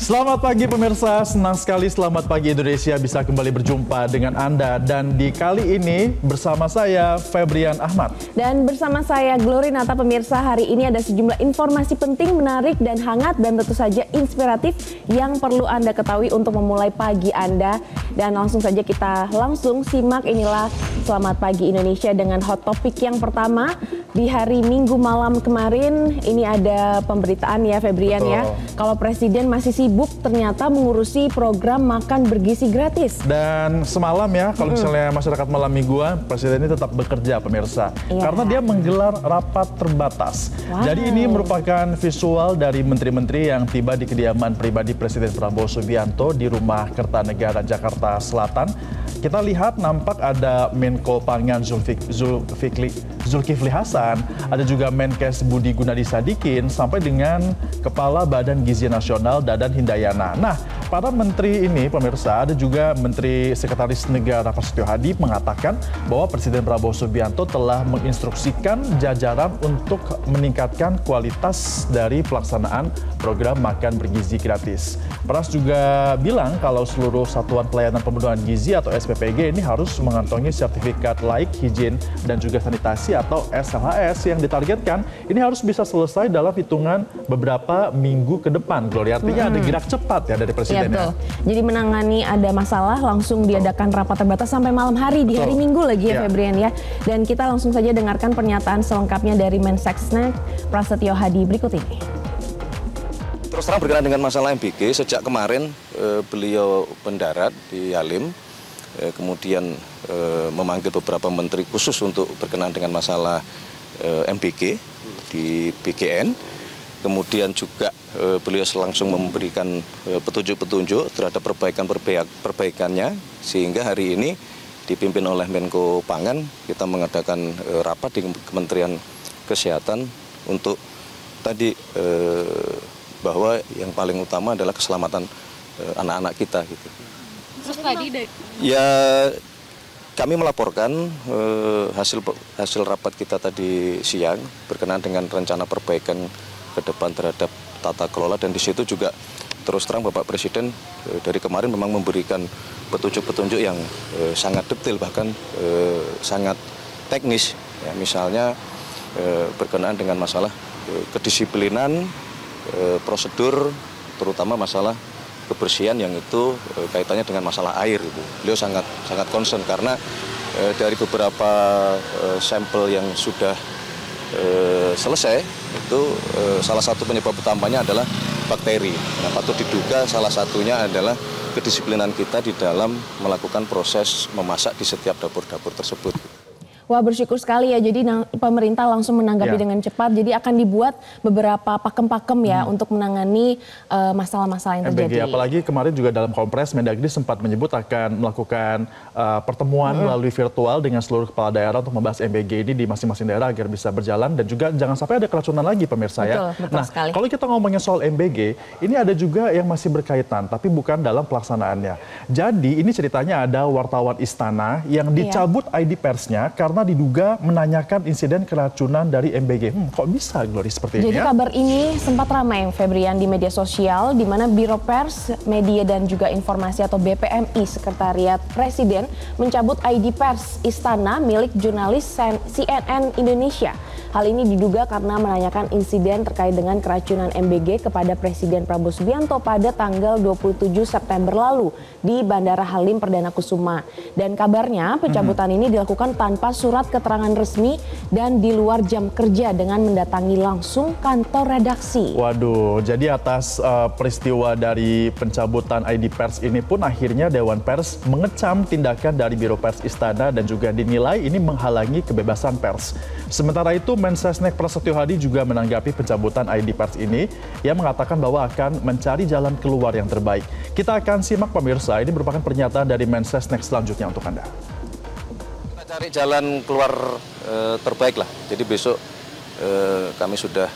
Selamat pagi pemirsa, senang sekali Selamat Pagi Indonesia bisa kembali berjumpa dengan Anda. Dan di kali ini bersama saya Febrian Ahmad. Dan bersama saya Glory Nata. Pemirsa, hari ini ada sejumlah informasi penting, menarik dan hangat dan tentu saja inspiratif yang perlu Anda ketahui untuk memulai pagi Anda. Dan langsung saja kita simak inilah Selamat Pagi Indonesia dengan hot topic yang pertama. Di hari Minggu malam kemarin ini ada pemberitaan ya Febrian. Betul. Ya. Kalau Presiden masih sibuk ternyata mengurusi program makan bergizi gratis. Dan semalam ya, kalau misalnya masyarakat malam mingguan, Presiden ini tetap bekerja pemirsa. Iya. Karena dia menggelar rapat terbatas. Wow. Jadi ini merupakan visual dari menteri-menteri yang tiba di kediaman pribadi Presiden Prabowo Subianto di Rumah Kertanegara Jakarta Selatan. Kita lihat nampak ada Menko Pangan Zulkifli Hasan, ada juga Menkes Budi Gunadi Sadikin, sampai dengan Kepala Badan Gizi Nasional Dadan Hindayana. Nah, para menteri ini pemirsa, ada juga Menteri Sekretaris Negara Prasetyo Hadi mengatakan bahwa Presiden Prabowo Subianto telah menginstruksikan jajaran untuk meningkatkan kualitas dari pelaksanaan program makan bergizi gratis. Pras juga bilang kalau seluruh satuan pelayanan pemenuhan gizi atau SPPG ini harus mengantongi sertifikat laik higien dan juga sanitasi atau SLHS yang ditargetkan ini harus bisa selesai dalam hitungan beberapa minggu ke depan. Glory, artinya ada gerak cepat ya dari Presiden. Ya, betul. Jadi menangani ada masalah langsung diadakan rapat terbatas sampai malam hari di hari Minggu lagi ya, Febrian ya. Dan kita langsung saja dengarkan pernyataan selengkapnya dari Mensesnek Prasetyo Hadi berikut ini. Terus terang berkenaan dengan masalah MBG, sejak kemarin beliau mendarat di Halim, kemudian memanggil beberapa menteri khusus untuk berkenaan dengan masalah MBG di BGN. Kemudian juga beliau langsung memberikan petunjuk-petunjuk terhadap perbaikannya, sehingga hari ini dipimpin oleh Menko Pangan, kita mengadakan rapat di Kementerian Kesehatan untuk tadi bahwa yang paling utama adalah keselamatan anak-anak kita gitu. Terus tadi ya kami melaporkan hasil rapat kita tadi siang berkenaan dengan rencana perbaikan ke depan terhadap tata kelola, dan di situ juga terus terang Bapak Presiden dari kemarin memang memberikan petunjuk-petunjuk yang sangat detail, bahkan sangat teknis ya, misalnya berkenaan dengan masalah kedisiplinan, prosedur, terutama masalah kebersihan yang itu kaitannya dengan masalah air itu. Beliau sangat concern karena dari beberapa sampel yang sudah selesai itu salah satu penyebab utamanya adalah bakteri. Nah, patut diduga salah satunya adalah kedisiplinan kita di dalam melakukan proses memasak di setiap dapur-dapur tersebut. Wah, bersyukur sekali ya. Jadi pemerintah langsung menanggapi dengan cepat. Jadi akan dibuat beberapa pakem-pakem ya untuk menangani masalah-masalah yang terjadi. Apalagi kemarin juga dalam Kompres Mendagri sempat menyebut akan melakukan pertemuan melalui virtual dengan seluruh kepala daerah untuk membahas MBG ini di masing-masing daerah agar bisa berjalan dan juga jangan sampai ada keracunan lagi pemirsa ya. Betul sekali. Kalau kita ngomongin soal MBG, ini ada juga yang masih berkaitan tapi bukan dalam pelaksanaannya. Jadi ini ceritanya ada wartawan istana yang dicabut ID persnya karena diduga menanyakan insiden keracunan dari MBG. Kok bisa, Glory, seperti ini? Jadi kabar ini sempat ramai, Febrian, di media sosial, di mana Biro Pers, Media dan juga Informasi atau BPMI Sekretariat Presiden mencabut ID pers istana milik jurnalis CNN Indonesia. Hal ini diduga karena menanyakan insiden terkait dengan keracunan MBG kepada Presiden Prabowo Subianto pada tanggal 27 September lalu di Bandara Halim Perdana Kusuma. Dan kabarnya pencabutan ini dilakukan tanpa surat keterangan resmi dan di luar jam kerja dengan mendatangi langsung kantor redaksi. Waduh, jadi atas peristiwa dari pencabutan ID pers ini pun akhirnya Dewan Pers mengecam tindakan dari Biro Pers Istana dan juga dinilai ini menghalangi kebebasan pers. Sementara itu Mensesnek Prasetyo Hadi juga menanggapi pencabutan ID pers ini. Ia mengatakan bahwa akan mencari jalan keluar yang terbaik. Kita akan simak pemirsa, ini merupakan pernyataan dari Mensesnek selanjutnya untuk Anda. Kita cari jalan keluar terbaik lah. Jadi besok kami sudah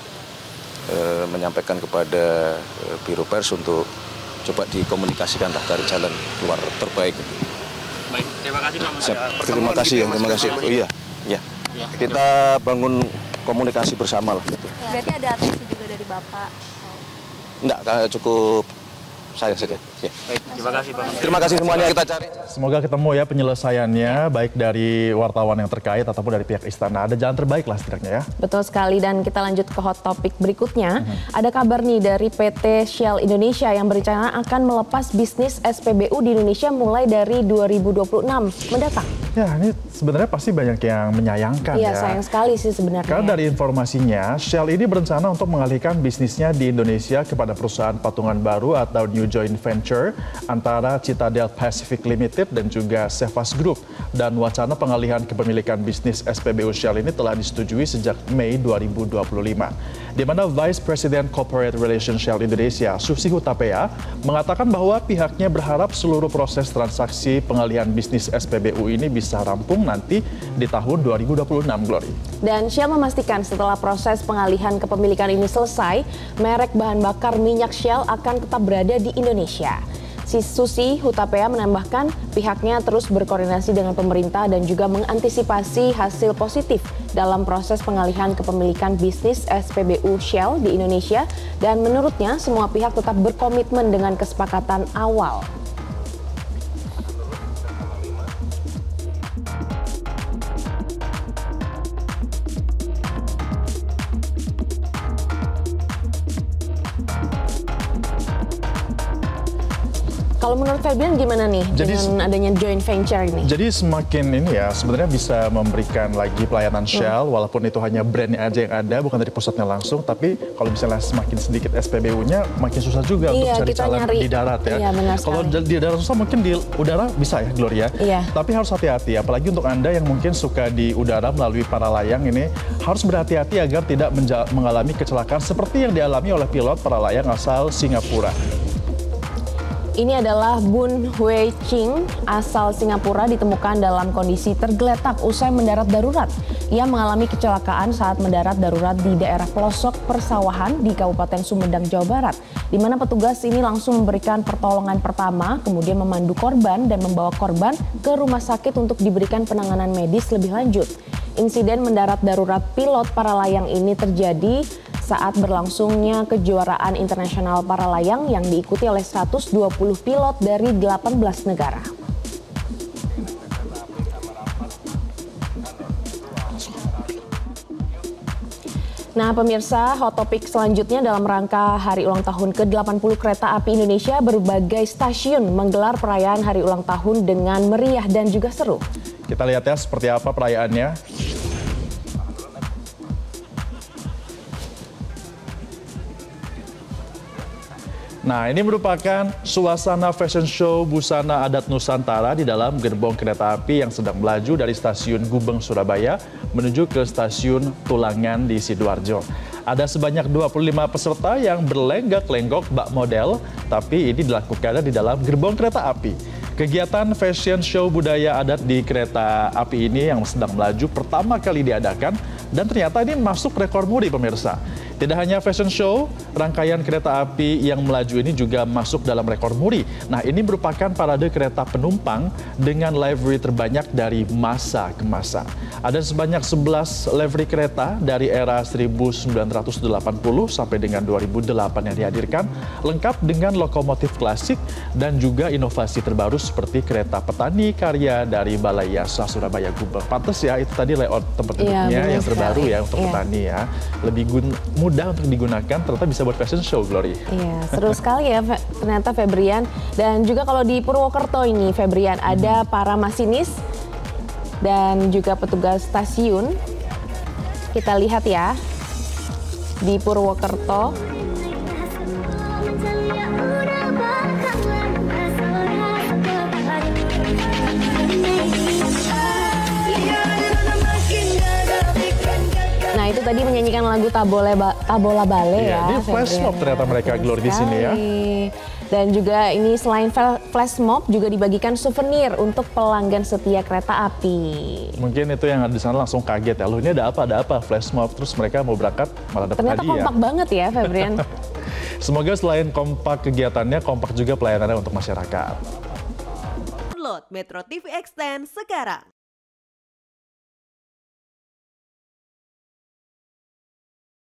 menyampaikan kepada Biro Pers untuk coba dikomunikasikan lah cari jalan keluar terbaik. Baik, terima kasih Pak. Terima kasih ya, terima kasih. Oh, iya. Kita bangun komunikasi bersama lah. Gitu. Berarti ada atensi juga dari Bapak? Enggak, cukup sayang saja. Ya. Baik, terima kasih Pak Menteri. Terima kasih semuanya, kita cari. Semoga ketemu ya penyelesaiannya, baik dari wartawan yang terkait ataupun dari pihak istana. Ada jalan terbaik lah setidaknya ya. Betul sekali, dan kita lanjut ke hot topic berikutnya. Ada kabar nih dari PT Shell Indonesia yang berencana akan melepas bisnis SPBU di Indonesia mulai dari 2026 mendatang. Ya, ini sebenarnya pasti banyak yang menyayangkan Iya, ya. sayang sekali sih sebenarnya. Karena dari informasinya, Shell ini berencana untuk mengalihkan bisnisnya di Indonesia kepada perusahaan patungan baru atau new joint venture antara Citadel Pacific Limited dan juga Cevas Group. Dan wacana pengalihan kepemilikan bisnis SPBU Shell ini telah disetujui sejak Mei 2025. Di mana Vice President Corporate Relations Shell Indonesia, Susi Hutapea, mengatakan bahwa pihaknya berharap seluruh proses transaksi pengalihan bisnis SPBU ini bisa rampung nanti di tahun 2026, Glory. Dan Shell memastikan setelah proses pengalihan kepemilikan ini selesai, merek bahan bakar minyak Shell akan tetap berada di Indonesia. Susi Hutapea menambahkan pihaknya terus berkoordinasi dengan pemerintah dan juga mengantisipasi hasil positif dalam proses pengalihan kepemilikan bisnis SPBU Shell di Indonesia, dan menurutnya semua pihak tetap berkomitmen dengan kesepakatan awal. Kalau menurut Febrian gimana nih dengan adanya joint venture ini? Jadi semakin ini ya, sebenarnya bisa memberikan lagi pelayanan Shell, walaupun itu hanya brandnya aja yang ada, bukan dari pusatnya langsung. Tapi kalau misalnya semakin sedikit SPBU-nya, makin susah juga untuk cari calon di darat ya. Iya, benar kalau di darat susah, mungkin di udara bisa ya, Gloria. Iya. Tapi harus hati-hati, apalagi untuk Anda yang mungkin suka di udara melalui para layang ini, harus berhati-hati agar tidak mengalami kecelakaan seperti yang dialami oleh pilot para layang asal Singapura. Ini adalah Bun Hui Ching, asal Singapura, ditemukan dalam kondisi tergeletak usai mendarat darurat. Ia mengalami kecelakaan saat mendarat darurat di daerah pelosok persawahan di Kabupaten Sumedang, Jawa Barat, di mana petugas ini langsung memberikan pertolongan pertama, kemudian memandu korban dan membawa korban ke rumah sakit untuk diberikan penanganan medis lebih lanjut. Insiden mendarat darurat pilot para layang ini terjadi saat berlangsungnya kejuaraan internasional para layang yang diikuti oleh 120 pilot dari 18 negara. Nah pemirsa, hot topic selanjutnya dalam rangka hari ulang tahun ke-80 Kereta Api Indonesia, berbagai stasiun menggelar perayaan hari ulang tahun dengan meriah dan juga seru. Kita lihat ya seperti apa perayaannya. Nah, ini merupakan suasana fashion show busana adat Nusantara di dalam gerbong kereta api yang sedang melaju dari stasiun Gubeng, Surabaya menuju ke stasiun Tulangan di Sidoarjo. Ada sebanyak 25 peserta yang berlenggak-lenggok bak model, tapi ini dilakukan di dalam gerbong kereta api. Kegiatan fashion show budaya adat di kereta api ini yang sedang melaju pertama kali diadakan, dan ternyata ini masuk rekor muri pemirsa. Tidak hanya fashion show, rangkaian kereta api yang melaju ini juga masuk dalam rekor muri. Nah, ini merupakan parade kereta penumpang dengan livery terbanyak dari masa ke masa. Ada sebanyak 11 livery kereta dari era 1980 sampai dengan 2008 yang dihadirkan, lengkap dengan lokomotif klasik dan juga inovasi terbaru seperti kereta petani karya dari Balai Yasa Surabaya Gubeng. Pantes ya, itu tadi layout tempat duduknya yang terbaru ya untuk petani ya. Lebih mudah untuk digunakan, ternyata bisa buat fashion show, Glory. Iya, seru sekali ya ternyata Febrian. Dan juga kalau di Purwokerto ini, Febrian, ada para masinis dan juga petugas stasiun. Kita lihat ya, di Purwokerto. Nah, itu tadi menyanyikan lagu Tabola Bale ya. Ini flash mob ternyata mereka, Glory, di sini ya. Dan juga ini selain flash mob juga dibagikan souvenir untuk pelanggan setia kereta api. Mungkin itu yang ada di sana langsung kaget ya. Loh, ini ada apa flash mob, terus mereka mau berangkat malah dapat hadiah. Ternyata kompak banget ya, Febrian. Semoga selain kompak kegiatannya, kompak juga pelayanannya untuk masyarakat. Download Metro TV Extend sekarang.